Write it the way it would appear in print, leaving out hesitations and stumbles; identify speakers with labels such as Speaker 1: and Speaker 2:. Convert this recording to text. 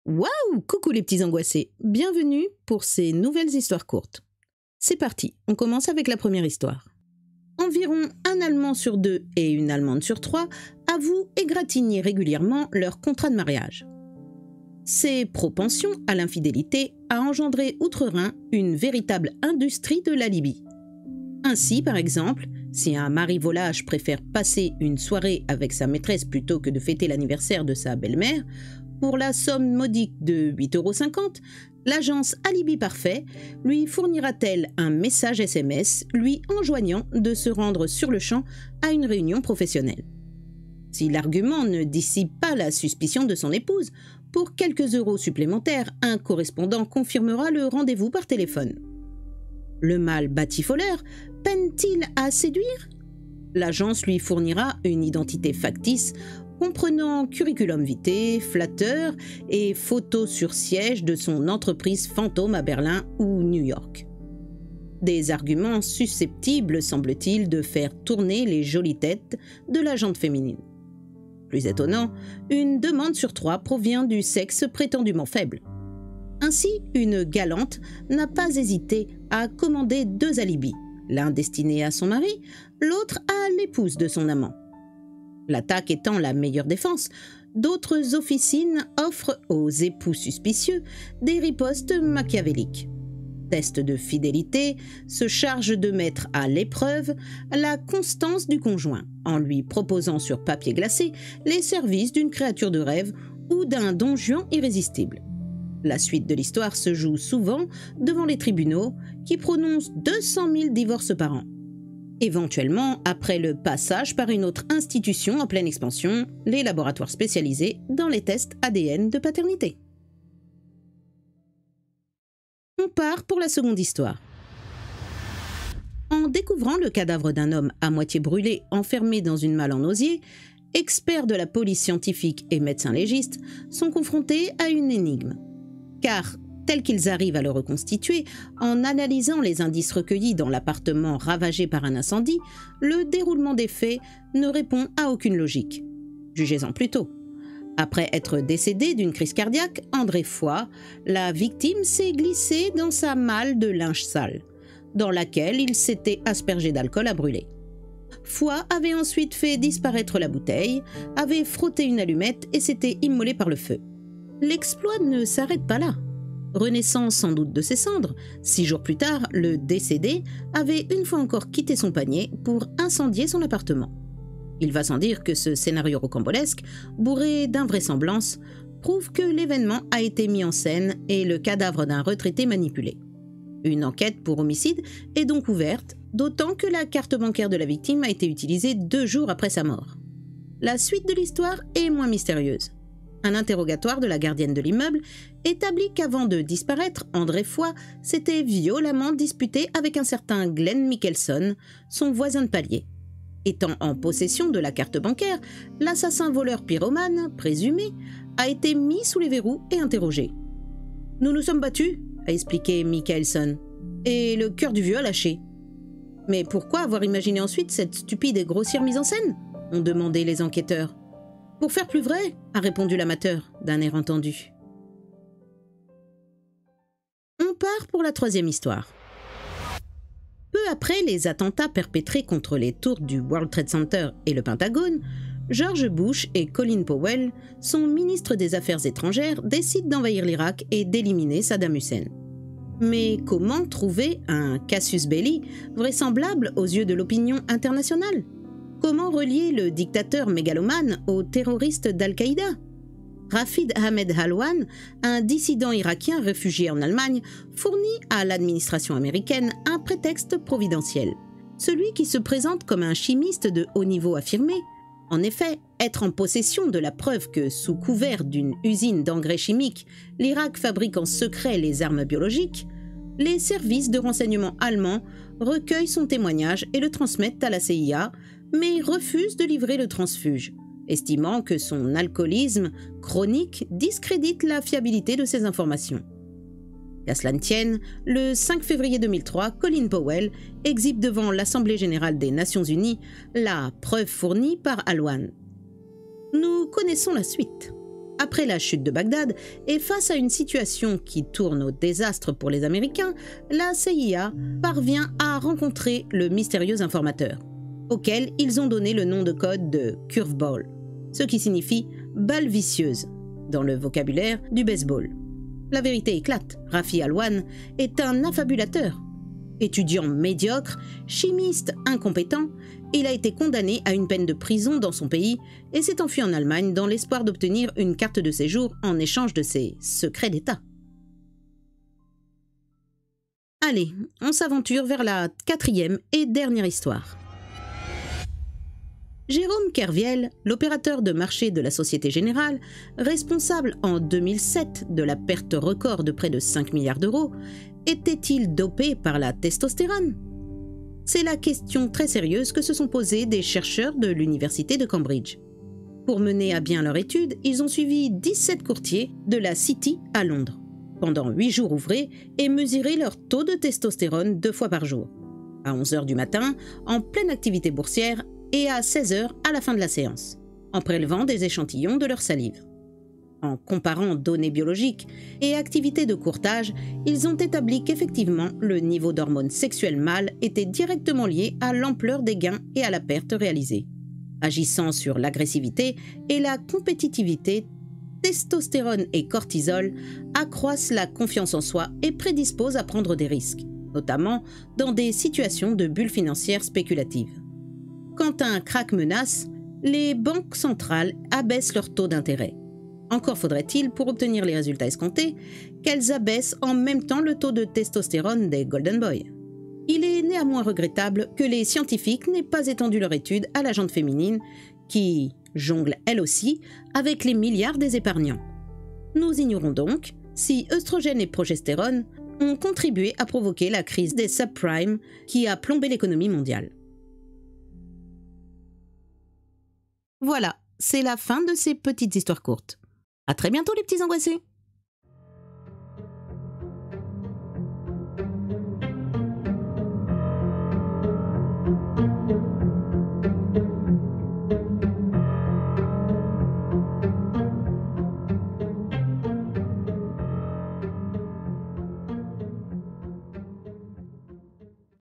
Speaker 1: Waouh! Coucou les petits angoissés! Bienvenue pour ces nouvelles histoires courtes. C'est parti, on commence avec la première histoire. Environ un Allemand sur 2 et une Allemande sur 3 avouent égratigner régulièrement leur contrat de mariage. Ces propensions à l'infidélité a engendré outre-Rhin une véritable industrie de l'alibi. Ainsi, par exemple, si un mari volage préfère passer une soirée avec sa maîtresse plutôt que de fêter l'anniversaire de sa belle-mère, pour la somme modique de 8,50 €, l'agence Alibi Parfait lui fournira-t-elle un message SMS lui enjoignant de se rendre sur le champ à une réunion professionnelle. Si l'argument ne dissipe pas la suspicion de son épouse, pour quelques euros supplémentaires, un correspondant confirmera le rendez-vous par téléphone. Le mâle batifoleur peine-t-il à séduire? L'agence lui fournira une identité factice comprenant curriculum vitae, flatteur et photos sur siège de son entreprise fantôme à Berlin ou New York. Des arguments susceptibles, semble-t-il, de faire tourner les jolies têtes de la gente féminine. Plus étonnant, une demande sur 3 provient du sexe prétendument faible. Ainsi, une galante n'a pas hésité à commander 2 alibis, l'un destiné à son mari, l'autre à l'épouse de son amant. L'attaque étant la meilleure défense, d'autres officines offrent aux époux suspicieux des ripostes machiavéliques. Test de fidélité se charge de mettre à l'épreuve la constance du conjoint, en lui proposant sur papier glacé les services d'une créature de rêve ou d'un don Juan irrésistible. La suite de l'histoire se joue souvent devant les tribunaux qui prononcent 200 000 divorces par an. Éventuellement, après le passage par une autre institution en pleine expansion, les laboratoires spécialisés dans les tests ADN de paternité. On part pour la seconde histoire. En découvrant le cadavre d'un homme à moitié brûlé enfermé dans une malle en osier, experts de la police scientifique et médecins légistes sont confrontés à une énigme. Car, tel qu'ils arrivent à le reconstituer, en analysant les indices recueillis dans l'appartement ravagé par un incendie, le déroulement des faits ne répond à aucune logique. Jugez-en plutôt. Après être décédé d'une crise cardiaque, André Foix, la victime s'est glissée dans sa malle de linge sale, dans laquelle il s'était aspergé d'alcool à brûler. Foix avait ensuite fait disparaître la bouteille, avait frotté une allumette et s'était immolé par le feu. L'exploit ne s'arrête pas là. Renaissant sans doute de ses cendres, 6 jours plus tard, le décédé avait une fois encore quitté son panier pour incendier son appartement. Il va sans dire que ce scénario rocambolesque, bourré d'invraisemblances, prouve que l'événement a été mis en scène et le cadavre d'un retraité manipulé. Une enquête pour homicide est donc ouverte, d'autant que la carte bancaire de la victime a été utilisée 2 jours après sa mort. La suite de l'histoire est moins mystérieuse. Un interrogatoire de la gardienne de l'immeuble établit qu'avant de disparaître, André Foix s'était violemment disputé avec un certain Glenn Mickelson, son voisin de palier. Étant en possession de la carte bancaire, l'assassin voleur pyromane, présumé, a été mis sous les verrous et interrogé. « Nous nous sommes battus », a expliqué Mickelson, « et le cœur du vieux a lâché. »« Mais pourquoi avoir imaginé ensuite cette stupide et grossière mise en scène ?» ont demandé les enquêteurs. « Pour faire plus vrai », a répondu l'amateur, d'un air entendu. On part pour la 3e histoire. Peu après les attentats perpétrés contre les tours du World Trade Center et le Pentagone, George Bush et Colin Powell, son ministre des Affaires étrangères, décident d'envahir l'Irak et d'éliminer Saddam Hussein. Mais comment trouver un casus belli vraisemblable aux yeux de l'opinion internationale ? Comment relier le dictateur mégalomane au terroriste d'Al-Qaïda ? Rafid Ahmed Alwan, un dissident irakien réfugié en Allemagne, fournit à l'administration américaine un prétexte providentiel. Celui qui se présente comme un chimiste de haut niveau affirmé. En effet, être en possession de la preuve que, sous couvert d'une usine d'engrais chimiques, l'Irak fabrique en secret les armes biologiques, les services de renseignement allemands recueillent son témoignage et le transmettent à la CIA, mais refusent de livrer le transfuge, estimant que son alcoolisme chronique discrédite la fiabilité de ces informations. Qu'à cela ne tienne, le 5 février 2003, Colin Powell exhibe devant l'Assemblée générale des Nations unies la preuve fournie par Alwan. Nous connaissons la suite. Après la chute de Bagdad et face à une situation qui tourne au désastre pour les Américains, la CIA parvient à rencontrer le mystérieux informateur, auquel ils ont donné le nom de code de curveball, ce qui signifie balle vicieuse dans le vocabulaire du baseball. La vérité éclate, Rafi Alwan est un affabulateur. Étudiant médiocre, chimiste incompétent, il a été condamné à une peine de prison dans son pays et s'est enfui en Allemagne dans l'espoir d'obtenir une carte de séjour en échange de ses secrets d'État. Allez, on s'aventure vers la 4e et dernière histoire. Jérôme Kerviel, l'opérateur de marché de la Société Générale, responsable en 2007 de la perte record de près de 5 milliards d'euros, était-il dopé par la testostérone? C'est la question très sérieuse que se sont posées des chercheurs de l'université de Cambridge. Pour mener à bien leur étude, ils ont suivi 17 courtiers de la City à Londres, pendant 8 jours ouvrés et mesuré leur taux de testostérone 2 fois par jour, à 11h du matin, en pleine activité boursière, et à 16h à la fin de la séance, en prélevant des échantillons de leur salive. En comparant données biologiques et activités de courtage, ils ont établi qu'effectivement, le niveau d'hormones sexuelles mâles était directement lié à l'ampleur des gains et à la perte réalisée. Agissant sur l'agressivité et la compétitivité, testostérone et cortisol accroissent la confiance en soi et prédisposent à prendre des risques, notamment dans des situations de bulles financières spéculatives. Quand un krach menace, les banques centrales abaissent leur taux d'intérêt. Encore faudrait-il, pour obtenir les résultats escomptés, qu'elles abaissent en même temps le taux de testostérone des Golden Boys. Il est néanmoins regrettable que les scientifiques n'aient pas étendu leur étude à la gente féminine, qui jongle elle aussi avec les milliards des épargnants. Nous ignorons donc si œstrogène et progestérone ont contribué à provoquer la crise des subprimes qui a plombé l'économie mondiale. Voilà, c'est la fin de ces petites histoires courtes. À très bientôt les petits angoissés!